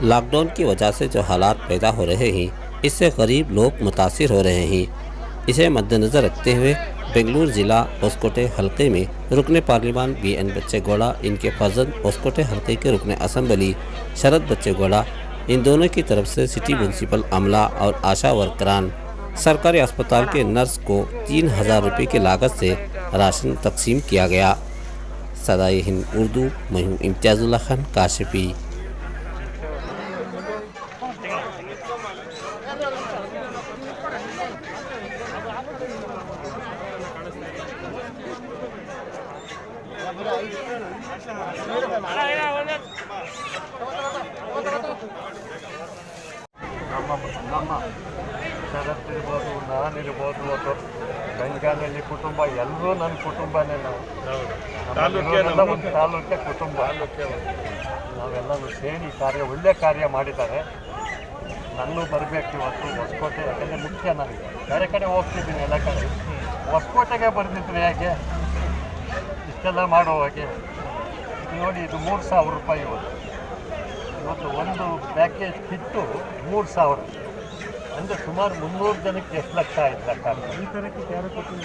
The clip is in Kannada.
लॉकडाउन की वजह से जो हालात पैदा हो रहे हैं, इससे गरीब लोग मुतासिर हो रहे हैं। इसे मद्देनज़र रखते हुए बेंगलुरु ज़िला होसकोटे हलके में रुकने पार्लिमान BN बच्चेगौड़ा, इनके फर्जंद होसकोटे हलके के रुकने असम्बली शरद बच्चेगौड़ा, इन दोनों की तरफ से सिटी म्यूनसिपल अमला और आशा वर्करान सरकारी अस्पताल के नर्स को 3000 रुपये की लागत से राशन तकसीम किया गया। सदाए हिंद उर्दू, मैं हूं इम्तियाज़ुल्लाह खान काशिफी। ನಮ್ಮ ಶರತ್ತಿರ್ಬೋದು, ನಾನಿರ್ಬೋದು, ಅಥವಾ ಬೆಂಗಾಲಲ್ಲಿ ಕುಟುಂಬ ಎಲ್ಲರೂ ನನ್ನ ಕುಟುಂಬನೇ. ನಾವು ಒಂದು ತಾಲೂಕೆ ಕುಟುಂಬ. ನಾವೆಲ್ಲರೂ ಸೇರಿ ಒಳ್ಳೆ ಕಾರ್ಯ ಮಾಡಿದ್ದಾರೆ. ನನ್ನೂ ಬರಬೇಕು ಇವತ್ತು ಹೊಸಕೋಟೆ, ಯಾಕೆಂದರೆ ಮುಖ್ಯ. ನನಗೆ ಬೇರೆ ಕಡೆ ಹೋಗ್ತಿದ್ದೀನಿ, ಎಲ್ಲ ಕಡೆ ಹೊಸಕೋಟೆಗೆ ಬರೆದಿದ್ರೆ ಹೇಗೆ ಇಷ್ಟೆಲ್ಲ ಮಾಡುವಾಗೆ. ನೋಡಿ, ಇದು 3000 ರೂಪಾಯಿ ಇವತ್ತು ಒಂದು ಪ್ಯಾಕೇಜ್ ಕಿಟ್ಟು 3000 ಅಂದರೆ ಸುಮಾರು 300 ಜನಕ್ಕೆ ಎಷ್ಟು ಲಕ್ಷ ಆಯ್ತು ಲೆಕ್ಕ. ಈ ಥರಕ್ಕೆ ಯಾರು ಕೊಟ್ಟಿಲ್ಲ.